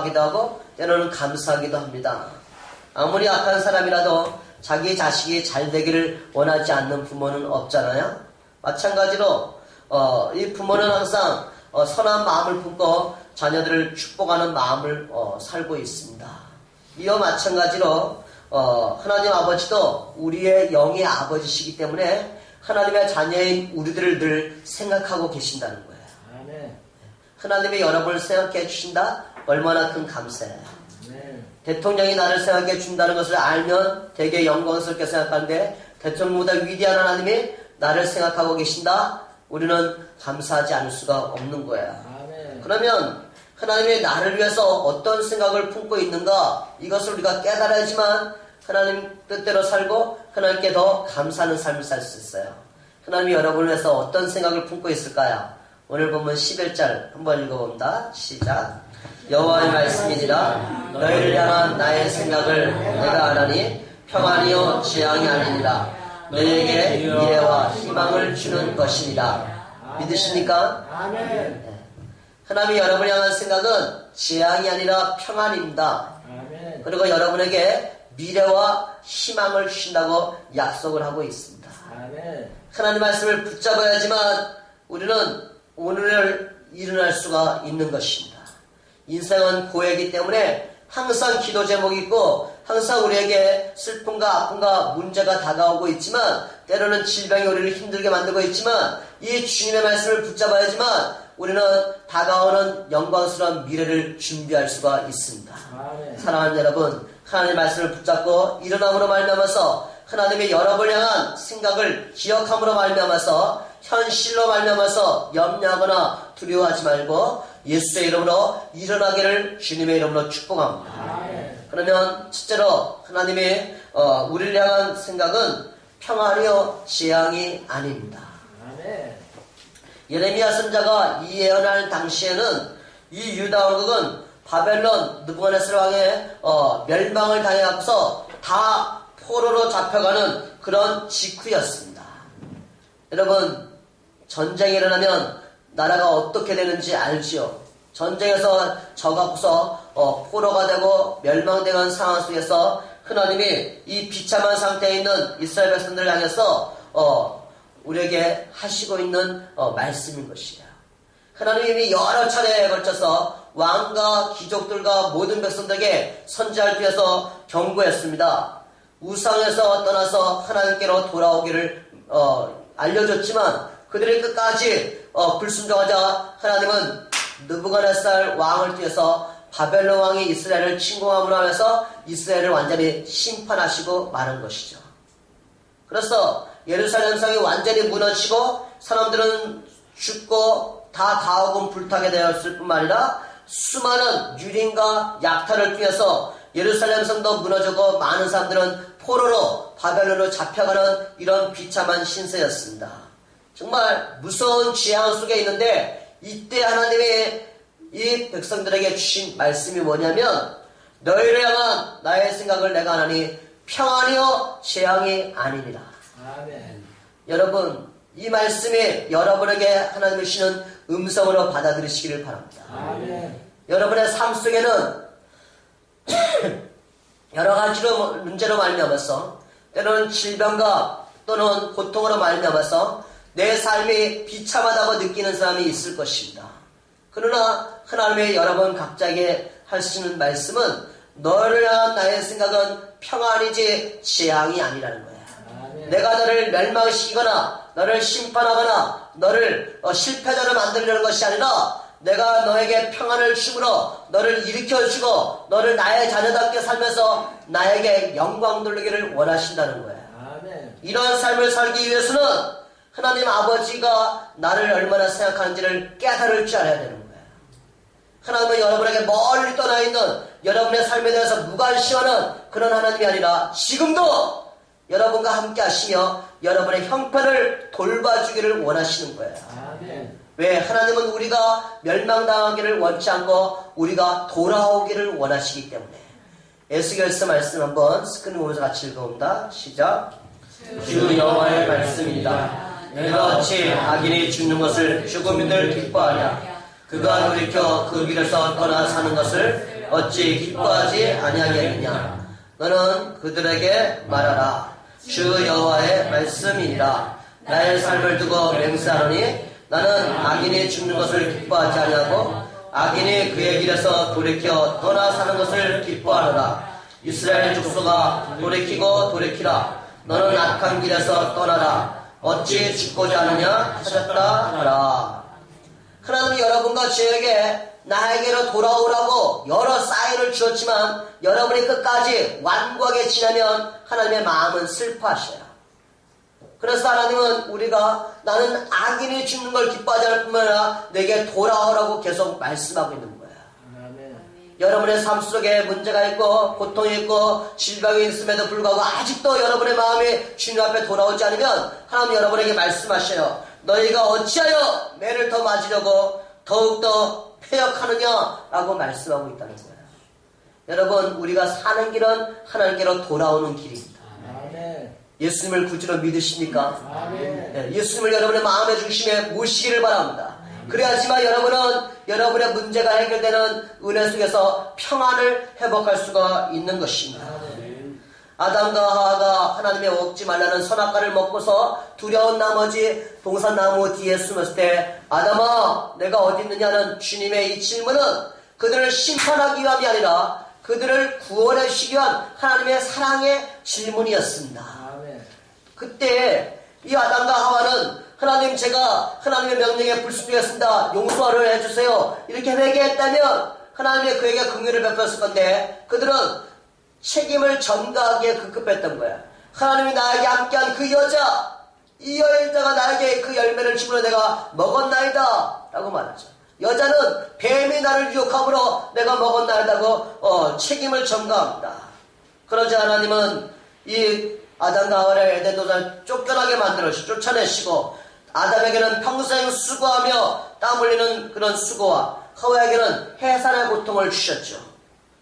분노하기도 하고 때로는 감사하기도 합니다. 아무리 악한 사람이라도 자기 자식이 잘 되기를 원하지 않는 부모는 없잖아요. 마찬가지로 이 부모는 항상 선한 마음을 품고 자녀들을 축복하는 마음을 살고 있습니다. 이와 마찬가지로 하나님 아버지도 우리의 영의 아버지시기 때문에 하나님의 자녀인 우리들을 늘 생각하고 계신다는 거예요. 아멘. 하나님이 여러분을 생각해 주신다? 얼마나 큰 감사해요. 아멘. 대통령이 나를 생각해 준다는 것을 알면 되게 영광스럽게 생각하는데 대통령보다 위대한 하나님이 나를 생각하고 계신다? 우리는 감사하지 않을 수가 없는 거예요. 아멘. 그러면 하나님이 나를 위해서 어떤 생각을 품고 있는가 이것을 우리가 깨달아야지만 하나님 뜻대로 살고 하나님께 더 감사하는 삶을 살 수 있어요. 하나님이 여러분을 위해서 어떤 생각을 품고 있을까요? 오늘 보면 11절 한번 읽어봅니다. 시작. 여호와의 말씀이니라 너희를 향한 나의 생각을 내가 아나니 평안이요 재앙이 아니니라 너희에게 미래와 희망을 주는 것이니라. 믿으십니까? 아멘. 하나님이 여러분을 향한 생각은 재앙이 아니라 평안입니다. 아멘. 그리고 여러분에게 미래와 희망을 주신다고 약속을 하고 있습니다. 아멘. 하나님 말씀을 붙잡아야지만 우리는 오늘을 일어날 수가 있는 것입니다. 인생은 고해이기 때문에 항상 기도 제목이 있고 항상 우리에게 슬픔과 아픔과 문제가 다가오고 있지만 때로는 질병이 우리를 힘들게 만들고 있지만 이 주님의 말씀을 붙잡아야지만 우리는 다가오는 영광스러운 미래를 준비할 수가 있습니다. 아멘. 사랑하는 여러분, 하나님의 말씀을 붙잡고 일어남으로 말미암아서 하나님의 여러분을 향한 생각을 기억함으로 말미암아서 현실로 말미암아서 염려하거나 두려워하지 말고 예수의 이름으로 일어나기를 주님의 이름으로 축복합니다. 아멘. 그러면 첫째로 하나님의 우리를 향한 생각은 평안이요 재앙이 아닙니다. 아멘. 예레미야 선자가 이 예언할 당시에는 이 유다 왕국은 바벨론 느부갓네살 왕의 멸망을 당해서 다 포로로 잡혀가는 그런 직후였습니다. 여러분, 전쟁이 일어나면 나라가 어떻게 되는지 알지요? 전쟁에서 져갖고서 포로가 되고 멸망되는 상황 속에서 하나님이 이 비참한 상태에 있는 이스라엘 백성들을 향해서 우리에게 하시고 있는 말씀인 것이에요. 하나님이 여러 차례에 걸쳐서 왕과 귀족들과 모든 백성들에게 선지할 위해서 경고했습니다. 우상에서 떠나서 하나님께로 돌아오기를 알려줬지만 그들이 끝까지 불순종하자 하나님은 느부갓네살 왕을 통해서 바벨론 왕이 이스라엘을 침공함으로 하면서 이스라엘을 완전히 심판하시고 마는 것이죠. 그래서 예루살렘 성이 완전히 무너지고 사람들은 죽고 다 가옥은 불타게 되었을 뿐만 아니라 수많은 유린과 약탈을 통해서 예루살렘 성도 무너지고 많은 사람들은 포로로 바벨론으로 잡혀가는 이런 비참한 신세였습니다. 정말 무서운 재앙 속에 있는데 이때 하나님의 이 백성들에게 주신 말씀이 뭐냐면 너희를 향한 나의 생각을 내가 하나니 평안이요 재앙이 아니니라. 아멘. 여러분, 이 말씀이 여러분에게 하나님이 주시는 음성으로 받아들이시기를 바랍니다. 아멘. 여러분의 삶 속에는 여러 가지로 문제로 말미암아서 때로는 질병과 또는 고통으로 말미암아서 내 삶이 비참하다고 느끼는 사람이 있을 것입니다. 그러나 하나님의 여러분 각자에게 하시는 말씀은 너를 향한 나의 생각은 평안이지 재앙이 아니라는 거예요. 아멘. 내가 너를 멸망시키거나 너를 심판하거나 너를 실패자로 만들려는 것이 아니라 내가 너에게 평안을 주므로 너를 일으켜주고 너를 나의 자녀답게 살면서 나에게 영광 돌리기를 원하신다는 거예요. 아멘. 이러한 삶을 살기 위해서는 하나님 아버지가 나를 얼마나 생각하는지를 깨달을 줄 알아야 되는 거예요. 하나님은 여러분에게 멀리 떠나 있는 여러분의 삶에 대해서 무관심하는 그런 하나님이 아니라 지금도 여러분과 함께 하시며 여러분의 형편을 돌봐주기를 원하시는 거예요. 아멘. 왜? 하나님은 우리가 멸망당하기를 원치 않고 우리가 돌아오기를 원하시기 때문에. 에스겔서 말씀 한번 스크린 보면서 같이 읽어봅니다. 시작. 주 여호와의 말씀입니다. 내가 어찌 악인이 죽는 것을 죽음이들 기뻐하냐. 그가 돌이켜 그 길에서 떠나 사는 것을 어찌 기뻐하지 아니하겠느냐. 너는 그들에게 말하라. 주 여호와의 말씀이니라. 나의 삶을 두고 맹세하노니 나는 악인이 죽는 것을 기뻐하지 아니하고 악인이 그의 길에서 돌이켜 떠나 사는 것을 기뻐하노라. 이스라엘 족속아 돌이키고 돌이키라. 너는 악한 길에서 떠나라. 어찌 죽고자 하느냐 하셨다 하라. 하나님은 여러분과 저에게 나에게로 돌아오라고 여러 사인을 주었지만 여러분이 끝까지 완고하게 지나면 하나님의 마음은 슬퍼하셔요. 그래서 하나님은 우리가 나는 악인이 죽는 걸 기뻐하지 않을 뿐만 아니라 내게 돌아오라고 계속 말씀하고 있는 거예요. 여러분의 삶 속에 문제가 있고 고통이 있고 질병이 있음에도 불구하고 아직도 여러분의 마음이 주님 앞에 돌아오지 않으면 하나님 여러분에게 말씀하셔요. 너희가 어찌하여 매를 더 맞으려고 더욱더 폐역하느냐라고 말씀하고 있다는 거예요. 여러분 우리가 사는 길은 하나님께로 돌아오는 길입니다. 예수님을 구주로 믿으십니까? 예수님을 여러분의 마음의 중심에 모시기를 바랍니다. 그래야지만 여러분은 여러분의 문제가 해결되는 은혜 속에서 평안을 회복할 수가 있는 것입니다. 아담과 하와가 하나님의 먹지 말라는 선악과를 먹고서 두려운 나머지 동산나무 뒤에 숨었을 때 아담아 내가 어디 있느냐는 주님의 이 질문은 그들을 심판하기 위함이 아니라 그들을 구원해 주시기 위한 하나님의 사랑의 질문이었습니다. 그때 이 아담과 하와는 하나님 제가 하나님의 명령에 불순종했습니다. 용서를 해주세요. 이렇게 회개했다면 하나님이 그에게 긍휼을 베풀었을 건데 그들은 책임을 전가하기에 급급했던 거야. 하나님이 나에게 함께한 그 여자, 이 여자가 나에게 그 열매를 주므로 내가 먹었나이다 라고 말하죠. 여자는 뱀이 나를 유혹함으로 내가 먹었나이다고 책임을 전가합니다. 그러자 하나님은 이 아담과 하와를 에덴 동산을 쫓겨나게 만들어서 쫓아내시고 아담에게는 평생 수고하며 땀 흘리는 그런 수고와 하와에게는 해산의 고통을 주셨죠.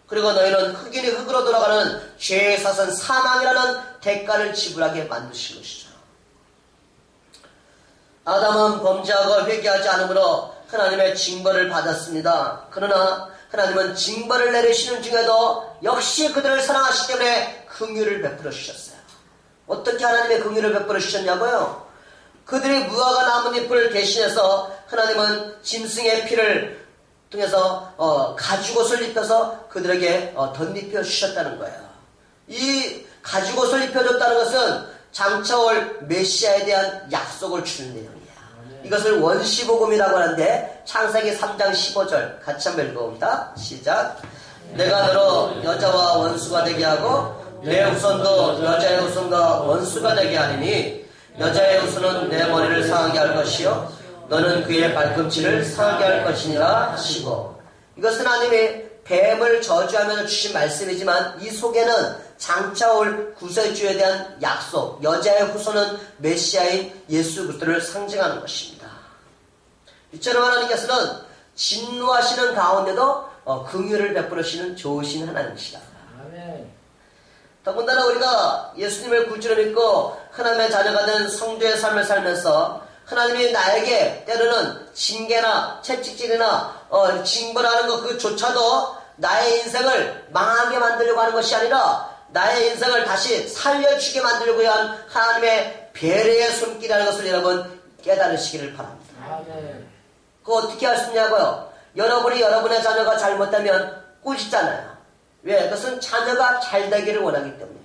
그리고 너희는 흑인이 흑으로 돌아가는 죄의 사선 사망이라는 대가를 지불하게 만드신 것이죠. 아담은 범죄하고 회개하지 않으므로 하나님의 징벌을 받았습니다. 그러나 하나님은 징벌을 내리시는 중에도 역시 그들을 사랑하시기 때문에 긍휼을 베풀어 주셨어요. 어떻게 하나님의 긍휼을 베풀어 주셨냐고요? 그들이 무화과 나뭇잎을 대신해서 하나님은 짐승의 피를 통해서 가죽옷을 입혀서 그들에게 덧입혀 주셨다는 거예요. 이 가죽옷을 입혀줬다는 것은 장차올 메시아에 대한 약속을 주는 내용이야. 이것을 원시복음이라고 하는데 창세기 3장 15절 같이 한번 읽어봅니다. 시작. 내가 너로 여자와 원수가 되게 하고 내 후손도 여자의 후손과 원수가 되게 하리니 여자의 후손은 내 머리를 상하게 할 것이요 너는 그의 발꿈치를 상하게 할 것이니라 하시고. 이것은 하나님이 뱀을 저주하면서 주신 말씀이지만 이 속에는 장차올 구세주에 대한 약속, 여자의 후손은 메시아인 예수 그리스도를 상징하는 것입니다. 이처럼 하나님께서는 진노하시는 가운데도 긍휼을 베풀으시는 좋으신 하나님이시다. 더군다나 우리가 예수님을 구주로 믿고 하나님의 자녀가 된 성도의 삶을 살면서 하나님이 나에게 때로는 징계나 채찍질이나 징벌하는 것 그조차도 나의 인생을 망하게 만들려고 하는 것이 아니라 나의 인생을 다시 살려주게 만들려고 한 하나님의 배려의 손길이라는 것을 여러분 깨달으시기를 바랍니다. 그거 어떻게 할 수 있냐고요? 여러분이 여러분의 자녀가 잘못되면 꾸짖잖아요. 왜? 그것은 자녀가 잘 되기를 원하기 때문에.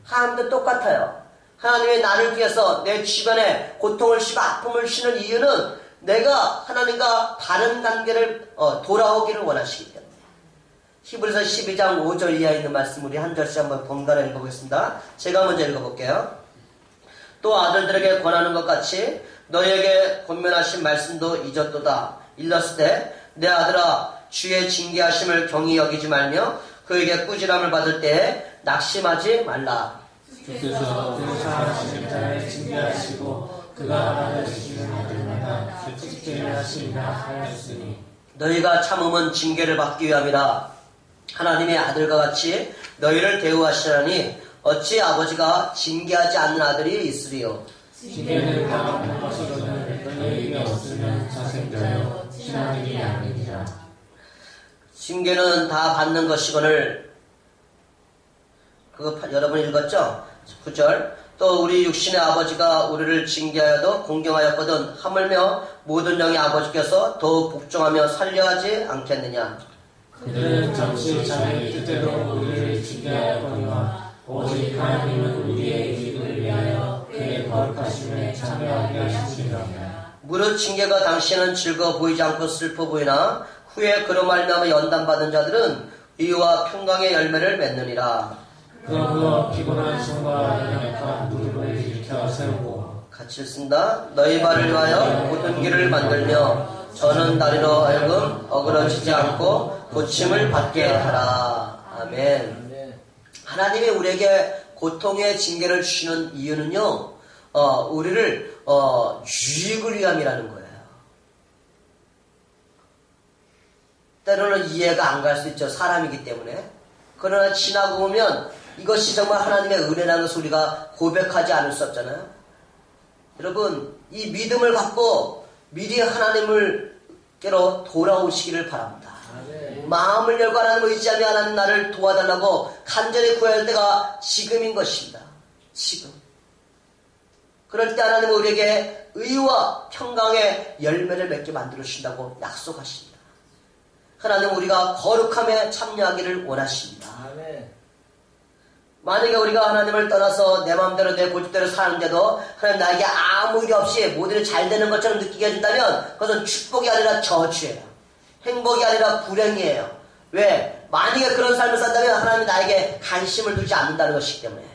하나님도 똑같아요. 하나님이 나를 위해서 내 주변에 고통을 쉬고 아픔을 쉬는 이유는 내가 하나님과 바른 관계를 돌아오기를 원하시기 때문에. 히브리서 12장 5절 이하에 있는 말씀 우리 한 절씩 한번 번갈아 읽어보겠습니다. 제가 먼저 읽어볼게요. 또 아들들에게 권하는 것 같이 너희에게 권면하신 말씀도 잊었도다. 일렀을 때 내 아들아 주의 징계하심을 경히 여기지 말며 그에게 꾸지람을 받을 때에 낙심하지 말라. 주께서 은사하시는 자를 징계하시고 그가 받아주시는 아들마다 규칙되게 하시리라 하였으니 너희가 참음은 징계를 받기 위함이라. 하나님의 아들과 같이 너희를 대우하시라니 어찌 아버지가 징계하지 않는 아들이 있으리요. 징계를 당하는 것으로는 너희에게 없으면 자생되어 신하들이 아니니라. 징계는 다 받는 것이거늘. 그거 여러분 읽었죠? 9절. 또 우리 육신의 아버지가 우리를 징계하여도 공경하였거든 하물며 모든 영의 아버지께서 더욱 복종하며 살려하지 않겠느냐. 그들은 잠시 자기 뜻대로 우리를 징계하였거니와 오직 하나님은 우리의 이익을 위하여 그의 거룩하심에 참여하게 하십니다. 무릇 징계가 당시에는 즐거워 보이지 않고 슬퍼 보이나 후에 그로 말미암아 연단받은 자들은 의와 평강의 열매를 맺느니라. 그러므로 피곤한 손과 연약한 무릎을 일으켜 세우고 같이 읽습니다. 너희 발을 위하여 모든 길을 만들며 저는 다리로 하여금 어그러지지 않고 고침을 받게 하라. 아멘. 아멘. 하나님이 우리에게 고통의 징계를 주시는 이유는요, 우리를 유익을 위함이라는 거예요. 때로는 이해가 안 갈 수 있죠. 사람이기 때문에. 그러나 지나고 보면 이것이 정말 하나님의 은혜라는 것을 우리가 고백하지 않을 수 없잖아요. 여러분, 이 믿음을 갖고 미리 하나님께로 돌아오시기를 바랍니다. 아멘. 마음을 열고 하나님을 의지하며 하나님 나를 도와달라고 간절히 구해야 할 때가 지금인 것입니다. 지금. 그럴 때 하나님은 우리에게 의와 평강의 열매를 맺게 만들어 주신다고 약속하십니다. 하나님은 우리가 거룩함에 참여하기를 원하십니다. 아멘. 만약에 우리가 하나님을 떠나서 내 마음대로 내 고집대로 사는데도 하나님 나에게 아무 일 없이 모든 일이 잘 되는 것처럼 느끼게 해준다면 그것은 축복이 아니라 저주예요. 행복이 아니라 불행이에요. 왜? 만약에 그런 삶을 산다면 하나님이 나에게 관심을 두지 않는다는 것이기 때문에.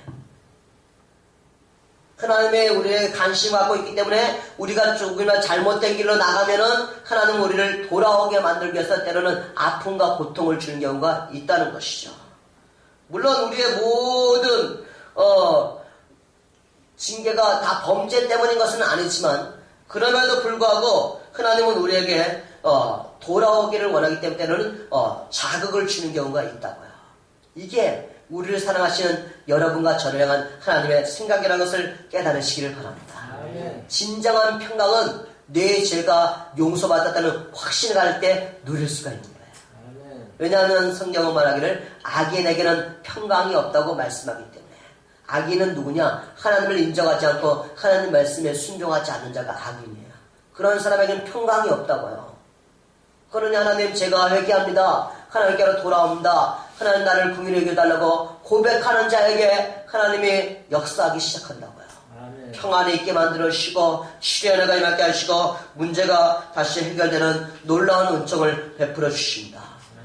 하나님의 우리의 관심을 갖고 있기 때문에 우리가 조금이나 잘못된 길로 나가면은 하나님은 우리를 돌아오게 만들기 위해서 때로는 아픔과 고통을 주는 경우가 있다는 것이죠. 물론 우리의 모든 징계가 다 범죄 때문인 것은 아니지만 그럼에도 불구하고 하나님은 우리에게 돌아오기를 원하기 때문에 때로는 자극을 주는 경우가 있다고요. 이게 우리를 사랑하시는 여러분과 저를 향한 하나님의 생각이라는 것을 깨달으시기를 바랍니다. 아멘. 진정한 평강은 내 죄가 용서받았다는 확신을 가질 때 누릴 수가 있는 거예요. 아멘. 왜냐하면 성경은 말하기를 악인에게는 평강이 없다고 말씀하기 때문에. 악인은 누구냐? 하나님을 인정하지 않고 하나님 말씀에 순종하지 않는 자가 악인이에요. 그런 사람에게는 평강이 없다고요. 그러니 하나님 제가 회개합니다. 하나님께로 돌아옵니다. 하나님 나를 긍휼히 여겨달라고 고백하는 자에게 하나님이 역사하기 시작한다고요. 아멘. 평안이 있게 만들어주시고 시련의 가임 함께 하시고 문제가 다시 해결되는 놀라운 은총을 베풀어 주십니다.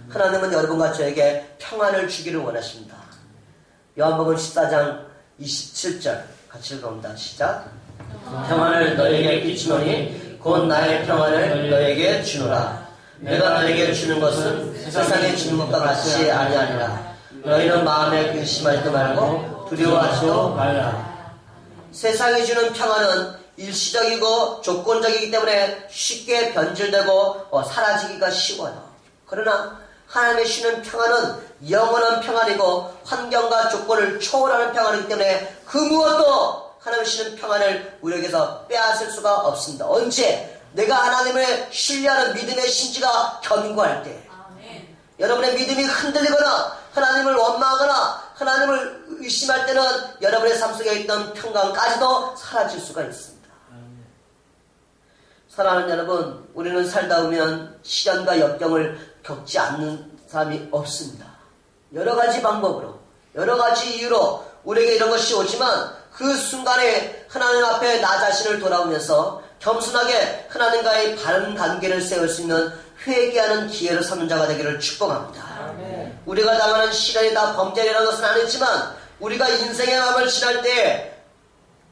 하나님은 여러분과 저에게 평안을 주기를 원하십니다. 요한복음 14장 27절 같이 읽어봅니다. 시작. 평안을 너에게 끼치노니 곧 나의 평안을 너에게 주노라. 내가 너에게 주는 것은 세상에 주는 것과 같이 아니하니라. 너희는 마음에 근심하지 말고 두려워하지도 말라. 세상이 주는 평안은 일시적이고 조건적이기 때문에 쉽게 변질되고 사라지기가 쉬워요. 그러나 하나님의 주는 평안은 영원한 평안이고 환경과 조건을 초월하는 평안이기 때문에 그 무엇도 하나님의 주는 평안을 우리에게서 빼앗을 수가 없습니다. 언제? 내가 하나님을 신뢰하는 믿음의 심지가 견고할 때. 아멘. 여러분의 믿음이 흔들리거나 하나님을 원망하거나 하나님을 의심할 때는 여러분의 삶 속에 있던 평강까지도 사라질 수가 있습니다. 사랑하는 여러분, 우리는 살다 보면 시련과 역경을 겪지 않는 사람이 없습니다. 여러 가지 방법으로, 여러 가지 이유로 우리에게 이런 것이 오지만 그 순간에 하나님 앞에 나 자신을 돌아오면서 겸손하게 하나님과의 바른 관계를 세울 수 있는 회개하는 기회를 삼는 자가 되기를 축복합니다. 아멘. 우리가 당하는 시련이 다 범죄라는 것은 아니지만 우리가 인생의 마음을 지날 때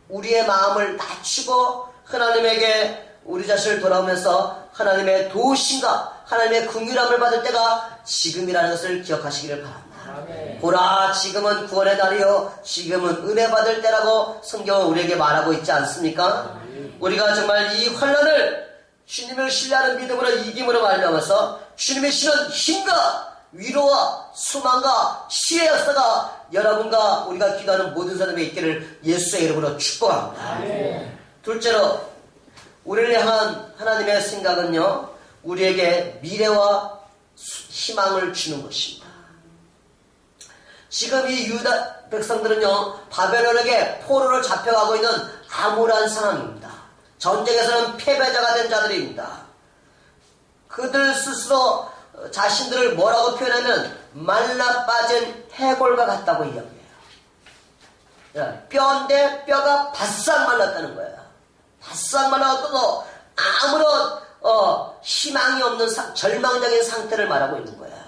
우리의 마음을 낮추고 하나님에게 우리 자신을 돌아오면서 하나님의 도우심과 하나님의 긍휼함을 받을 때가 지금이라는 것을 기억하시기를 바랍니다. 아멘. 보라 지금은 구원의 날이요 지금은 은혜 받을 때라고 성경은 우리에게 말하고 있지 않습니까? 우리가 정말 이 환난을 주님을 신뢰하는 믿음으로 이김으로 말미암아서 주님의 주는 힘과 위로와 소망과 치유의 역사가 여러분과 우리가 기도하는 모든 사람에 있기를 예수의 이름으로 축복합니다. 아멘. 둘째로 우리를 향한 하나님의 생각은요 우리에게 미래와 희망을 주는 것입니다. 지금 이 유다 백성들은요, 바벨론에게 포로로 잡혀가고 있는 암울한 상황입니다. 전쟁에서는 패배자가 된 자들입니다. 그들 스스로 자신들을 뭐라고 표현하면 말라 빠진 해골과 같다고 이야기해요. 뼈인데 뼈가 바싹 말랐다는 거예요. 바싹 말라서 아무런 희망이 없는 절망적인 상태를 말하고 있는 거예요.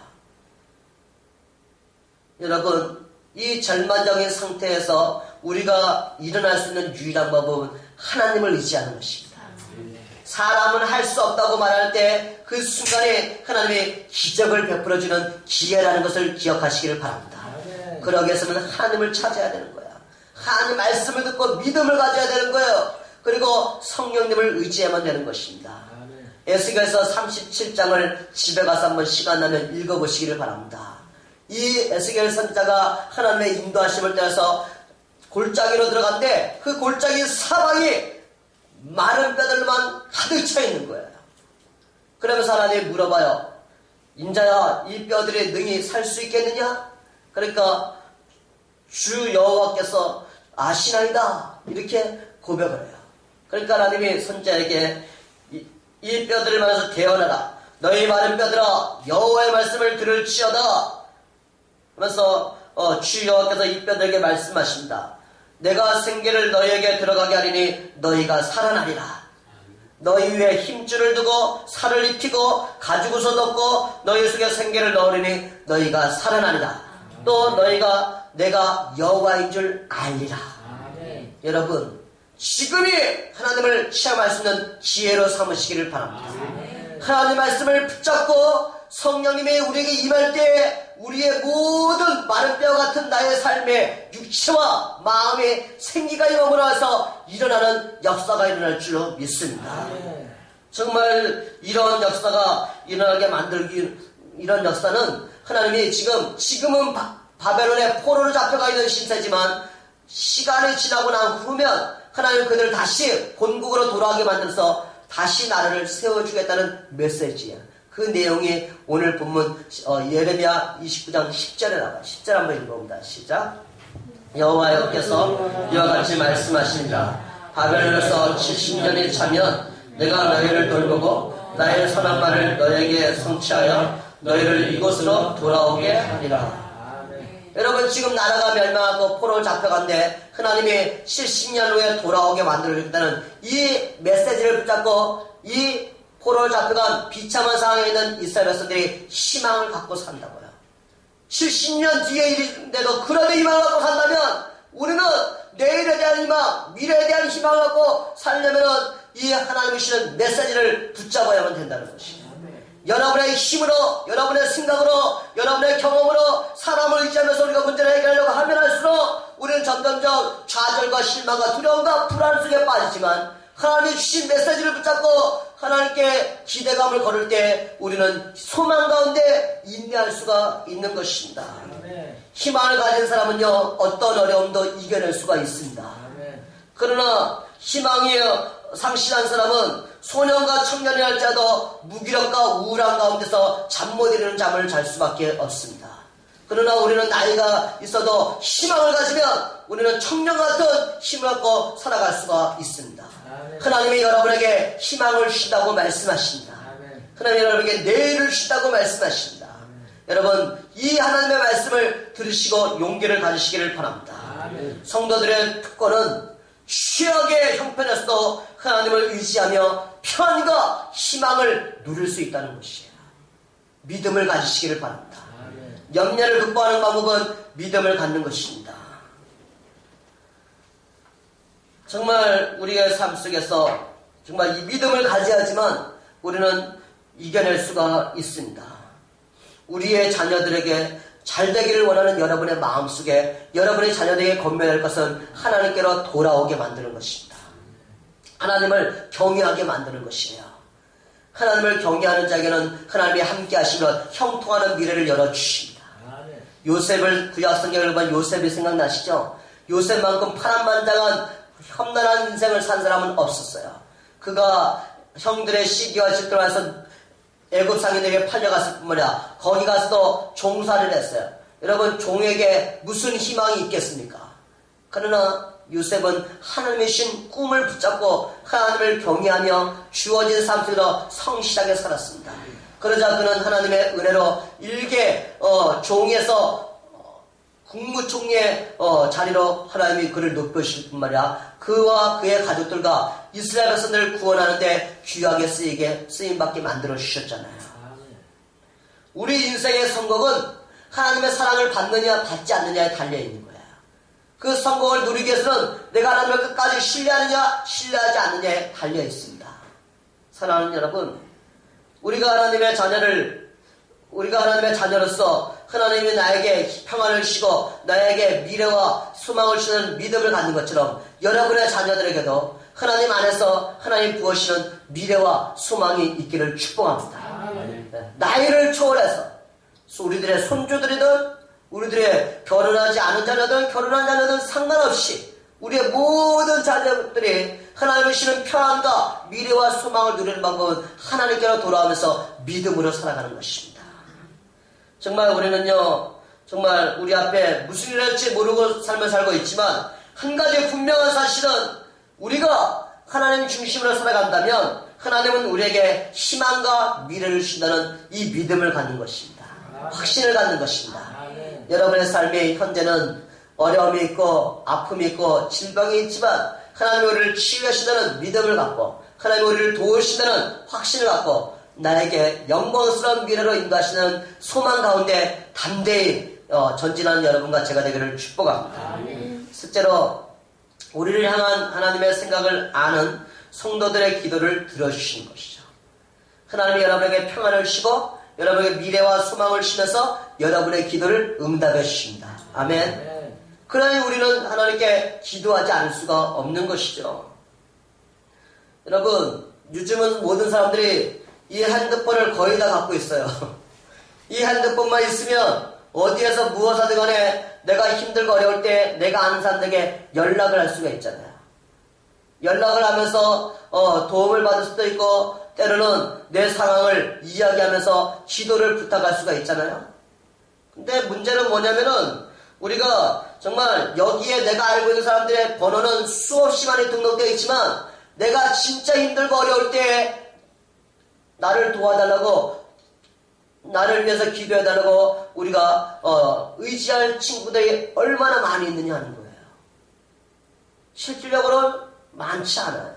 여러분, 이 절망적인 상태에서 우리가 일어날 수 있는 유일한 방법은 하나님을 의지하는 것입니다. 사람은 할 수 없다고 말할 때 그 순간에 하나님의 기적을 베풀어주는 기회라는 것을 기억하시기를 바랍니다. 그러기 위해서는 하나님을 찾아야 되는 거야. 하나님 말씀을 듣고 믿음을 가져야 되는 거예요. 그리고 성령님을 의지해야만 되는 것입니다. 에스겔서 37장을 집에 가서 한번 시간 나면 읽어보시기를 바랍니다. 이 에스겔 선지자가 하나님의 인도하심을 따라서 골짜기로 들어갔는데 그 골짜기 사방이 마른 뼈들만 가득 차 있는 거예요. 그러면서 하나님이 물어봐요. 인자야, 이 뼈들이 능히 살 수 있겠느냐? 그러니까 주 여호와께서 아시나이다, 이렇게 고백을 해요. 그러니까 하나님이 선지자에게 이 뼈들을 말해서 대언하라. 너희 마른 뼈들아, 여호와의 말씀을 들을지어다. 그러면서 주 여호와께서 이 뼈들에게 말씀하십니다. 내가 생기를 너희에게 들어가게 하리니 너희가 살아나리라. 너희 위에 힘줄을 두고 살을 입히고 가죽옷을 덮고 너희 속에 생기를 넣으리니 너희가 살아나리라. 또 너희가 내가 여호와인 줄 알리라. 아멘. 여러분, 지금이 하나님을 체험할 수 있는 기회로 삼으시기를 바랍니다. 하나님 말씀을 붙잡고 성령님이 우리에게 임할 때 우리의 모든 마른 뼈 같은 나의 삶에 육체와 마음에 생기가 임함으로 해서 일어나는 역사가 일어날 줄로 믿습니다. 정말 이런 역사가 일어나게 만들기, 이런 역사는 하나님이 지금은 바벨론의 포로로 잡혀가 있는 신세지만 시간이 지나고 난 후면 하나님 그들을 다시 본국으로 돌아가게 만들어서 다시 나라를 세워주겠다는 메시지예요. 그 내용이 오늘 본문 예레미야 29장 10절에 나와요. 10절 한번 읽어봅니다. 시작. 여호와께서 이와 같이 말씀하십니다. 바벨론에서 70년이 차면 내가 너희를 돌보고 나의 선한 말을 너희에게 성취하여 너희를 이곳으로 돌아오게 하리라. 여러분, 지금 나라가 멸망하고 포로를 잡혀간데 하나님이 70년 후에 돌아오게 만들어주겠다는 이 메시지를 붙잡고 이 포로를 잡혀간 비참한 상황에 있는 이스라엘 백성들이 희망을 갖고 산다고요. 70년 뒤의 일인데도 그런 희망을 갖고 산다면 우리는 내일에 대한 희망, 미래에 대한 희망을 갖고 살려면 이 하나님이 주시는 메시지를 붙잡아야만 된다는 것이에요. 여러분의 힘으로, 여러분의 생각으로, 여러분의 경험으로 사람을 의지하면서 우리가 문제를 해결하려고 하면 할수록 우리는 점점점 좌절과 실망과 두려움과 불안 속에 빠지지만 하나님이 주신 메시지를 붙잡고 하나님께 기대감을 걸을 때 우리는 소망 가운데 인내할 수가 있는 것입니다. 희망을 가진 사람은요, 어떤 어려움도 이겨낼 수가 있습니다. 그러나 희망이 상실한 사람은 소년과 청년이 할지라도 무기력과 우울한 가운데서 잠 못 이루는 잠을 잘 수밖에 없습니다. 그러나 우리는 나이가 있어도 희망을 가지면 우리는 청년 같은 힘을 갖고 살아갈 수가 있습니다. 하나님이 여러분에게 희망을 주신다고 말씀하십니다. 하나님이 여러분에게 내일을 주신다고 말씀하십니다. 여러분, 이 하나님의 말씀을 들으시고 용기를 가지시기를 바랍니다. 성도들의 특권은 최악의 형편에서도 하나님을 의지하며 평안과 희망을 누릴 수 있다는 것이에요. 믿음을 가지시기를 바랍니다. 염려를 극복하는 방법은 믿음을 갖는 것입니다. 정말 우리의 삶 속에서 정말 이 믿음을 가져야지만 우리는 이겨낼 수가 있습니다. 우리의 자녀들에게 잘 되기를 원하는 여러분의 마음속에 여러분의 자녀들에게 건면할 것은 하나님께로 돌아오게 만드는 것입니다. 하나님을 경외하게 만드는 것이에요. 하나님을 경외하는 자에게는 하나님이 함께 하시며 형통하는 미래를 열어주십니다. 요셉을 구약 성경을 보면 요셉이 생각나시죠? 요셉만큼 파란만장한 험난한 인생을 산 사람은 없었어요. 그가 형들의 시기와 질투를 해서 애굽 상인에게 팔려갔을 뿐만 아니라 거기 가서도 종살이를 했어요. 여러분, 종에게 무슨 희망이 있겠습니까? 그러나 요셉은 하나님의 신 꿈을 붙잡고 하나님을 경외하며 주어진 삶 속에서 성실하게 살았습니다. 그러자 그는 하나님의 은혜로 일개 종에서 국무총리의 자리로 하나님이 그를 높여주실 뿐만 아니라 그와 그의 가족들과 이스라엘 백성들을 구원하는데 귀하게 쓰임받게 만들어 주셨잖아요. 우리 인생의 성공은 하나님의 사랑을 받느냐 받지 않느냐에 달려있는 거예요. 그 성공을 누리기 위해서는 내가 하나님을 끝까지 신뢰하느냐 신뢰하지 않느냐에 달려있습니다. 사랑하는 여러분, 우리가 하나님의 자녀로서 하나님이 나에게 평안을 주시고 나에게 미래와 소망을 주는 믿음을 갖는 것처럼 여러분의 자녀들에게도 하나님 안에서 하나님 부어주시는 미래와 소망이 있기를 축복합니다. 나이를 초월해서 우리들의 손주들이든 우리들의 결혼하지 않은 자녀든 결혼한 자녀든 상관없이 우리의 모든 자녀들이 하나님을 주시는 평안과 미래와 소망을 누리는 방법은 하나님께로 돌아오면서 믿음으로 살아가는 것입니다. 정말 우리는요, 정말 우리 앞에 무슨 일을 할지 모르고 삶을 살고 있지만 한 가지 분명한 사실은 우리가 하나님 중심으로 살아간다면 하나님은 우리에게 희망과 미래를 주신다는 이 믿음을 갖는 것입니다. 확신을 갖는 것입니다. 여러분의 삶이 현재는 어려움이 있고 아픔이 있고 질병이 있지만 하나님이 우리를 치유하신다는 믿음을 갖고 하나님이 우리를 도우신다는 확신을 갖고 나에게 영광스러운 미래로 인도하시는 소망 가운데 담대히 전진하는 여러분과 제가 되기를 축복합니다. 실제로 우리를 향한 하나님의 생각을 아는 성도들의 기도를 들어주시는 것이죠. 하나님이 여러분에게 평안을 주시고 여러분에게 미래와 소망을 주시면서 여러분의 기도를 응답해 주십니다. 아멘. 그러니 우리는 하나님께 기도하지 않을 수가 없는 것이죠. 여러분, 요즘은 모든 사람들이 이 핸드폰을 거의 다 갖고 있어요. 이 핸드폰만 있으면 어디에서 무엇하든 간에 내가 힘들고 어려울 때 내가 아는 사람들에게 연락을 할 수가 있잖아요. 연락을 하면서 도움을 받을 수도 있고 때로는 내 상황을 이야기하면서 기도를 부탁할 수가 있잖아요. 근데 문제는 뭐냐면은 우리가 정말 여기에 내가 알고 있는 사람들의 번호는 수없이 많이 등록되어 있지만 내가 진짜 힘들고 어려울 때 나를 도와달라고 나를 위해서 기도해달라고 우리가 의지할 친구들이 얼마나 많이 있느냐 하는 거예요. 실질적으로는 많지 않아요.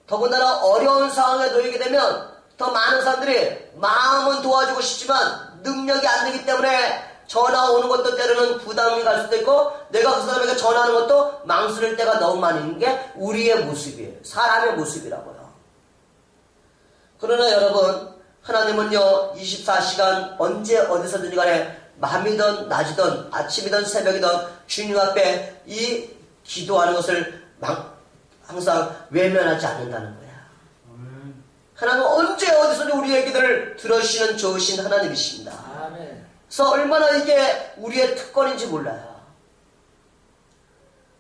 더군다나 어려운 상황에 놓이게 되면 더 많은 사람들이 마음은 도와주고 싶지만 능력이 안 되기 때문에 전화 오는 것도 때로는 부담이 갈 수도 있고 내가 그 사람에게 전화하는 것도 망설일 때가 너무 많이 있는 게 우리의 모습이에요. 사람의 모습이라고요. 그러나 여러분, 하나님은요 24시간 언제 어디서든지 간에 밤이든 낮이든 아침이든 새벽이든 주님 앞에 이 기도하는 것을 항상 외면하지 않는다는 거야. 하나님은 언제 어디서든지 우리의 기도를 들어주시는 좋으신 하나님이십니다. 그래서 얼마나 이게 우리의 특권인지 몰라요.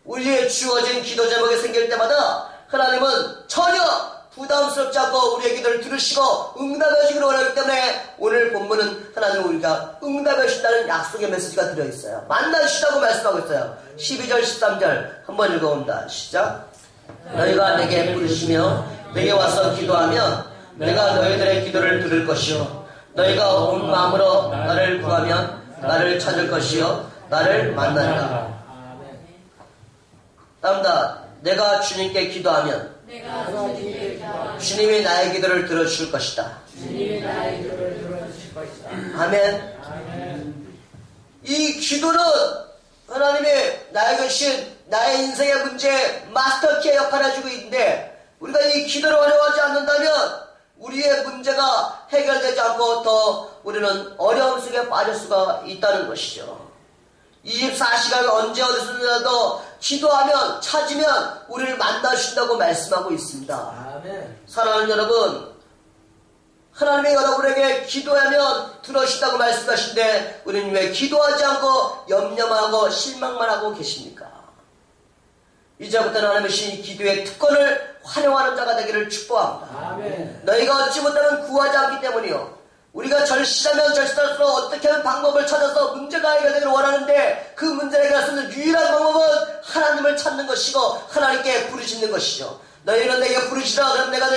우리의 주어진 기도 제목이 생길 때마다 하나님은 전혀 부담스럽지 않고 우리의 기도를 들으시고 응답해 주기를 원하기 때문에 오늘 본문은 하나님 우리가 응답해 주신다는 약속의 메시지가 들어있어요. 만나주시다고 말씀하고 있어요. 12절 13절 한번 읽어봅니다. 시작. 너희가 내게 부르시며 내게 와서 기도하면 내가 너희들의 기도를 들을 것이요 너희가 온 마음으로 나를 구하면 나를 찾을 것이요 나를 만나리라. 다음다. 내가 주님께 기도하면 주님이 나의 기도를 들어주실 것이다. 아멘. 이 기도는 하나님이 나에게 주신 나의 인생의 문제에 마스터키의 역할을 해주고 있는데 우리가 이 기도를 어려워하지 않는다면 우리의 문제가 해결되지 않고 더 우리는 어려움 속에 빠질 수가 있다는 것이죠. 24시간 언제 어디서라도 기도하면 찾으면 우리를 만나주신다고 말씀하고 있습니다. 아멘. 사랑하는 여러분, 하나님이 여러분에게 기도하면 들어주신다고 말씀하신데 우리는 왜 기도하지 않고 염려만 하고 실망만 하고 계십니까? 이제부터는 하나님의 신 기도의 특권을 활용하는 자가 되기를 축복합니다. 아멘. 너희가 얻지 못하면 구하지 않기 때문이요. 우리가 절실하면 절실할수록 어떻게 하면 방법을 찾아서 문제가 해결되기를 원하는데 그 문제를 해결할 수 있는 유일한 방법은 하나님을 찾는 것이고 하나님께 부르짖는 것이죠. 너희는 내게 부르시라. 그럼 내가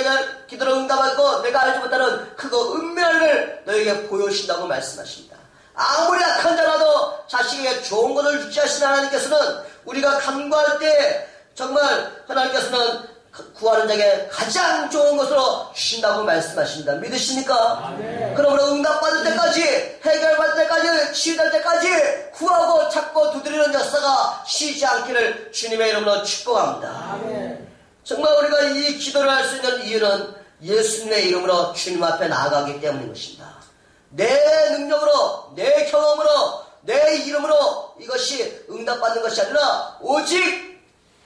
기도를 응답할 거 내가 알지 못하는 그거 은밀을 너희에게 보여주신다고 말씀하십니다. 아무리 악한 자라도 자식에게 좋은 것을 유지하시는 하나님께서는 우리가 간구할 때 정말 하나님께서는 구하는 자에게 가장 좋은 것으로 주신다고 말씀하십니다. 믿으십니까? 아멘. 그러므로 응답받을 때까지 해결받을 때까지 치유될 때까지 구하고 찾고 두드리는 역사가 쉬지 않기를 주님의 이름으로 축복합니다. 아멘. 정말 우리가 이 기도를 할 수 있는 이유는 예수님의 이름으로 주님 앞에 나아가기 때문인 것입니다. 내 능력으로 내 경험으로 내 이름으로 이것이 응답받는 것이 아니라 오직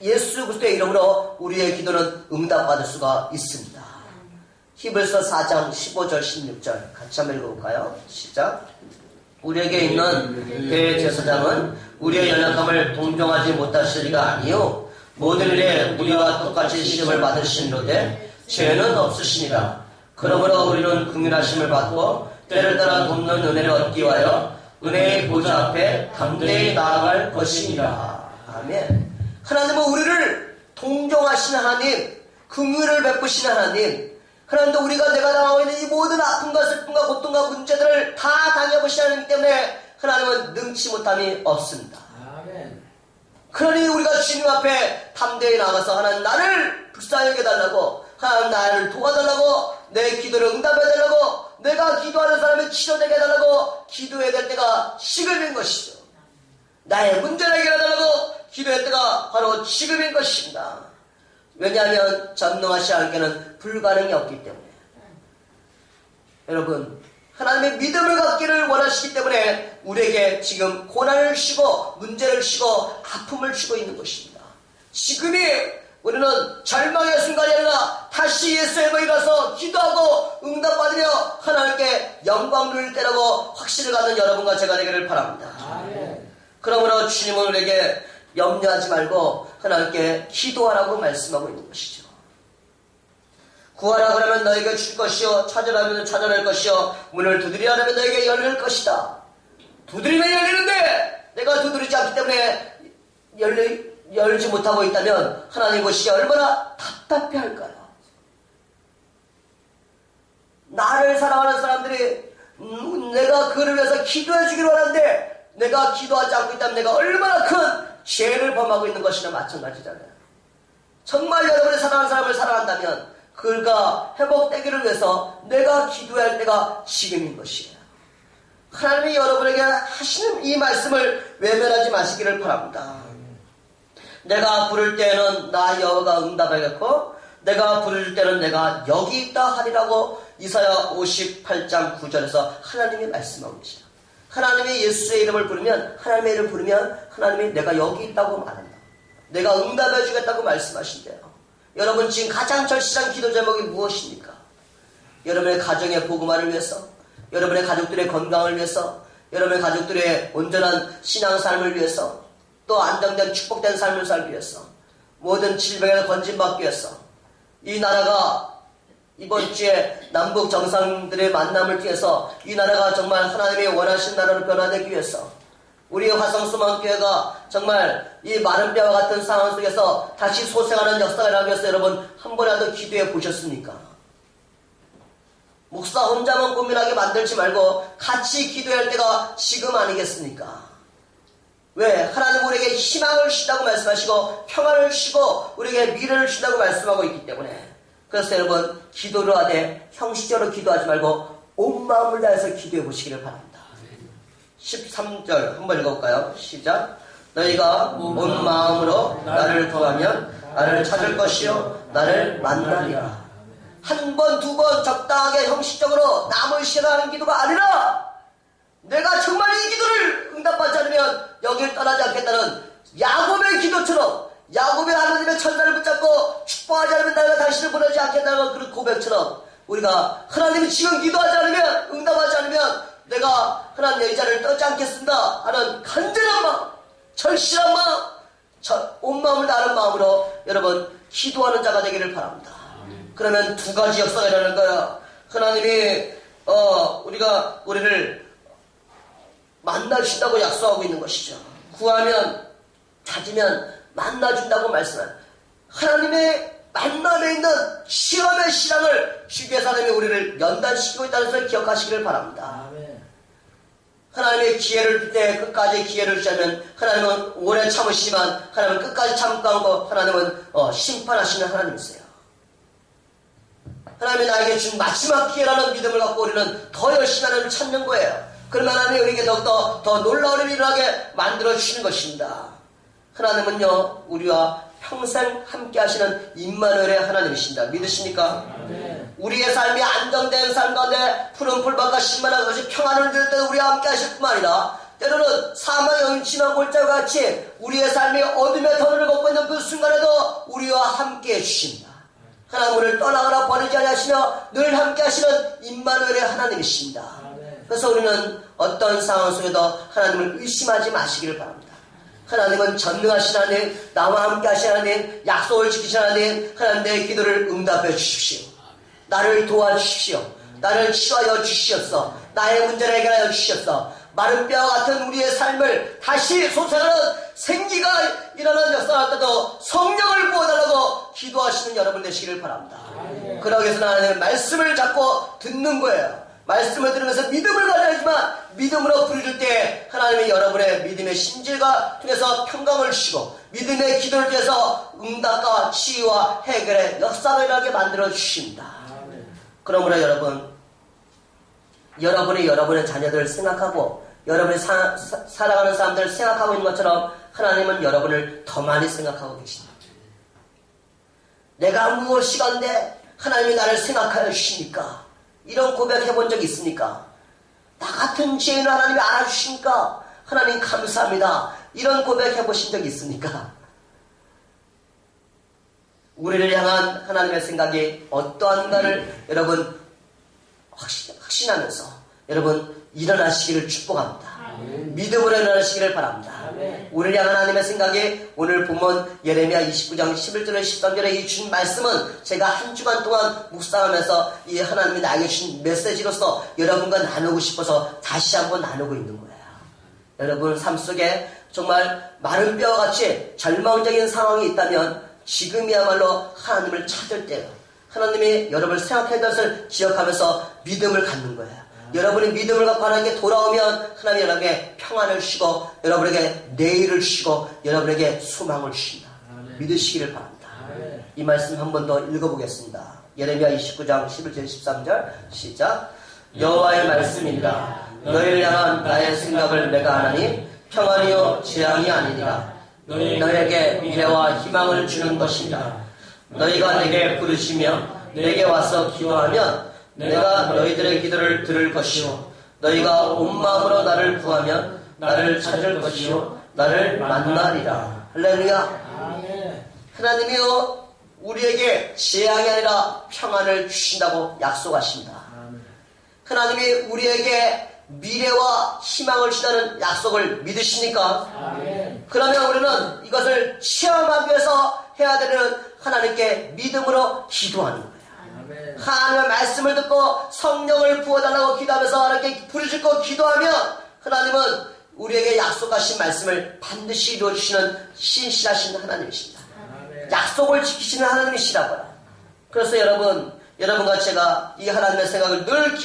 예수 그리스도의 이름으로 우리의 기도는 응답받을 수가 있습니다. 히브리서 4장 15절 16절 같이 한번 읽어볼까요? 시작. 우리에게 있는 대제사장은 우리의 연약함을 동정하지 못하실 리가 아니요 모든 일에 우리와 똑같이 시험을 받으시는데 죄는 없으시니라. 그러므로 우리는 긍휼하심을 받고 때를 따라 돕는 은혜를 얻기 위하여 은혜의 보좌 앞에 담대히 나아갈 것이니라. 아멘. 하나님은 우리를 동정하시는 하나님, 긍휼을 베푸시는 하나님, 하나님도 우리가 내가 당하고 있는 이 모든 아픔과 슬픔과 고통과 문제들을 다 당해보시는 하나님 때문에 하나님은 능치 못함이 없습니다. 아멘. 그러니 우리가 주님 앞에 담대히 나가서 하나님 나를 불쌍히 여겨달라고, 하나님 나를 도와달라고, 내 기도를 응답해달라고, 내가 기도하는 사람이 치료되게 해달라고 기도해야 될 때가 지금인 것이죠. 나의 문제를 해결해달라고 기도할 때가 바로 지금인 것입니다. 왜냐하면 전능하시 하나님께는 불가능이 없기 때문에. 여러분, 하나님의 믿음을 갖기를 원하시기 때문에 우리에게 지금 고난을 주시고 문제를 주시고 아픔을 주고 있는 것입니다. 지금이 우리는 절망의 순간이 아니라 다시 예수의 이름으로 일어서 기도하고 응답받으며 하나님께 영광 누릴 때라고 확신을 갖는 여러분과 제가 되기를 바랍니다. 아멘. 그러므로 주님은 우리에게 염려하지 말고 하나님께 기도하라고 말씀하고 있는 것이죠. 구하라 그러면 너에게 줄 것이요 찾으라면 찾아낼 것이요 문을 두드리라 하면 너에게 열릴 것이다. 두드리면 열리는데 내가 두드리지 않기 때문에 열지 못하고 있다면 하나님 것이 얼마나 답답해할까요? 나를 사랑하는 사람들이 내가 그를 위해서 기도해 주기를 원하는데 내가 기도하지 않고 있다면 내가 얼마나 큰 죄를 범하고 있는 것이나 마찬가지잖아요. 정말 여러분이 사랑하는 사람을 사랑한다면 그가 회복되기를 위해서 내가 기도할 때가 지금인 것이에요. 하나님이 여러분에게 하시는 이 말씀을 외면하지 마시기를 바랍니다. 내가 부를 때는 나 여호와가 응답하겠고 내가 부를 때는 내가 여기 있다 하리라고 이사야 58장 9절에서 하나님이 말씀하고 계시다. 하나님이 예수의 이름을 부르면 하나님의 이름을 부르면 하나님이 내가 여기 있다고 말한다. 내가 응답해 주겠다고 말씀하신대요. 여러분 지금 가장 절실한 기도 제목이 무엇입니까? 여러분의 가정의 복음화를 위해서, 여러분의 가족들의 건강을 위해서, 여러분의 가족들의 온전한 신앙삶을 위해서, 또 안정된 축복된 삶을 살기 위해서, 모든 질병에서 건진받기 위해서, 이 나라가 이번 주에 남북 정상들의 만남을 통해서 이 나라가 정말 하나님이 원하신 나라로 변화되기 위해서 우리의 화성소망교회가 정말 이 마른 뼈와 같은 상황 속에서 다시 소생하는 역사가 일어나기 위해서 여러분 한 번이라도 기도해 보셨습니까? 목사 혼자만 고민하게 만들지 말고 같이 기도할 때가 지금 아니겠습니까? 왜? 하나님 우리에게 희망을 주신다고 말씀하시고 평안을 주시고 우리에게 미래를 주신다고 말씀하고 있기 때문에 그래서 여러분 기도를 하되 형식적으로 기도하지 말고 온 마음을 다해서 기도해 보시기를 바랍니다. 13절 한번 읽어볼까요? 시작. 너희가 온 마음으로 나를 구하면 나를 찾을 것이요 나를 만나리라. 한 번, 두 번 적당하게 형식적으로 남을 싫어하는 기도가 아니라 내가 정말 이 기도를 응답받지 않으면 여길 떠나지 않겠다는 야곱의 기도처럼 야곱의 하나님의 천사를 붙잡고 축복하지 않으면 내가 당신을 보내지 않겠다는 그런 고백처럼 우리가 하나님이 지금 기도하지 않으면 응답하지 않으면 내가 하나님의 이 자리를 떠지 않겠습니다 하는 간절한 마음, 절실한 마음, 온 마음을 다하는 마음으로 여러분 기도하는 자가 되기를 바랍니다. 그러면 두 가지 역사가 일어나는 거예요. 하나님이 우리를 만나주신다고 약속하고 있는 것이죠. 구하면 찾으면 만나준다고 말씀한 하나님의 만남에 있는 시험의 신앙을 주기 위해서 하나님이 우리를 연단시키고 있다는 것을 기억하시기를 바랍니다. 아멘. 하나님의 기회를 줄 때 끝까지 기회를 주자면 하나님은 오래 참으시지만 하나님은 끝까지 참고 하나님은 심판하시는 하나님이세요. 하나님이 나에게 준 마지막 기회라는 믿음을 갖고 우리는 더 열심히 하나님을 찾는 거예요. 그러면 하나님이 우리에게 더욱더 더 놀라운 일을 일어나게 만들어주시는 것입니다. 하나님은요 우리와 평생 함께 하시는 임마누엘의 하나님이십니다. 믿으십니까? 아멘. 우리의 삶이 안정된 삶 가운데 푸른 풀밭과 신만한 것이 평안을 누릴 때 우리와 함께 하실 뿐만 아니라 때로는 사망의 음침한 골짜기와 같이 우리의 삶이 어둠의 터널을 걷고 있는 그 순간에도 우리와 함께 해주십니다. 하나님 우리를 떠나거나 버리지 아니하시며 늘 함께 하시는 임마누엘의 하나님이십니다. 아멘. 그래서 우리는 어떤 상황 속에도 하나님을 의심하지 마시기를 바랍니다. 하나님은 전능하신 하나님, 나와 함께 하신 하나님, 약속을 지키신 하나님, 하나님 내 기도를 응답해 주십시오. 나를 도와주십시오. 나를 치유하여 주시옵소서. 나의 문제를 해결하여 주시옵소서. 마른 뼈와 같은 우리의 삶을 다시 솟아나는 생기가 일어나는 역사할 때도 성령을 부어달라고 기도하시는 여러분 되시기를 바랍니다. 그러기 위해서는 하나님의 말씀을 잡고 듣는 거예요. 말씀을 들으면서 믿음을 가져야지만 믿음으로 부르실 때 하나님이 여러분의 믿음의 심질과 통해서 평강을 주시고 믿음의 기도를 통해서 응답과 치유와 해결의 역사를 일어나게 만들어 주십니다. 그러므로 여러분이 여러분의 자녀들을 생각하고 여러분이 살아가는 사람들을 생각하고 있는 것처럼 하나님은 여러분을 더 많이 생각하고 계십니다. 내가 무엇이건데 하나님이 나를 생각하여 주십니까? 이런 고백해 본 적이 있습니까? 나 같은 죄인을 하나님이 알아주시니까 하나님 감사합니다. 이런 고백해 보신 적이 있습니까? 우리를 향한 하나님의 생각이 어떠한가를 여러분 확신하면서 여러분 일어나시기를 축복합니다. 믿음으로 일어나시기를 바랍니다. 우리를 향한 하나님의 생각이 오늘 본문 예레미야 29장 11절에 13절에 이 준 말씀은 제가 한 주간 동안 묵상하면서 이 하나님이 나에게 주신 메시지로서 여러분과 나누고 싶어서 다시 한번 나누고 있는 거예요. 여러분 삶 속에 정말 마른 뼈와 같이 절망적인 상황이 있다면 지금이야말로 하나님을 찾을 때예요. 하나님이 여러분을 생각해야 될 것을 기억하면서 믿음을 갖는 거예요. 여러분이 믿음을 갖고 하나님께 돌아오면 하나님이 여러분에게 평안을 주시고 여러분에게 내일을 주시고 여러분에게 소망을 주십니다. 믿으시기를 바랍니다. 이 말씀 한 번 더 읽어보겠습니다. 예레미야 29장 11절 13절 시작. 여호와의 말씀입니다. 너희를 향한 나의 생각을 내가 아나니 평안이요 재앙이 아니니라. 너희에게 미래와 희망을 주는 것이다. 너희가 내게 부르시며 내게 와서 기도하면 내가 너희들의 기도를 들을 것이요 너희가 온 마음으로 나를 구하면 나를 찾을 것이요 나를 만나리라. 할렐루야. 하나님이요 우리에게 재앙이 아니라 평안을 주신다고 약속하십니다. 하나님이 우리에게 미래와 희망을 주다는 약속을 믿으십니까? 그러면 우리는 이것을 체험하기 위해서 해야 되는 하나님께 믿음으로 기도하는 거예요. 하나님의 말씀을 듣고 성령을 부어달라고 기도하면서 하나님께 부르짖고 기도하면 하나님은 우리에게 약속하신 말씀을 반드시 이루어주시는 신실하신 하나님이십니다. 약속을 지키시는 하나님이시라고요. 그래서 여러분과 제가 이 하나님의 생각을 늘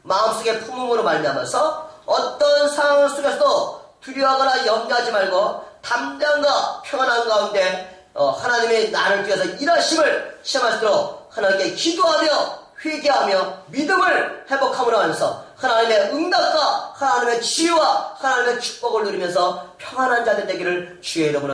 마음속에 품음으로 말미암아서 어떤 상황 속에서도 두려워하거나 염려하지 말고 담대함과 평안한 가운데 하나님의 나를 위해서 일하심을 시험할 수 있도록 하나님께 기도하며 회개하며 믿음을 회복함으로 하면서 하나님의 응답과 하나님의 치유와 하나님의 축복을 누리면서 평안한 자들 되기를 주의 이름으로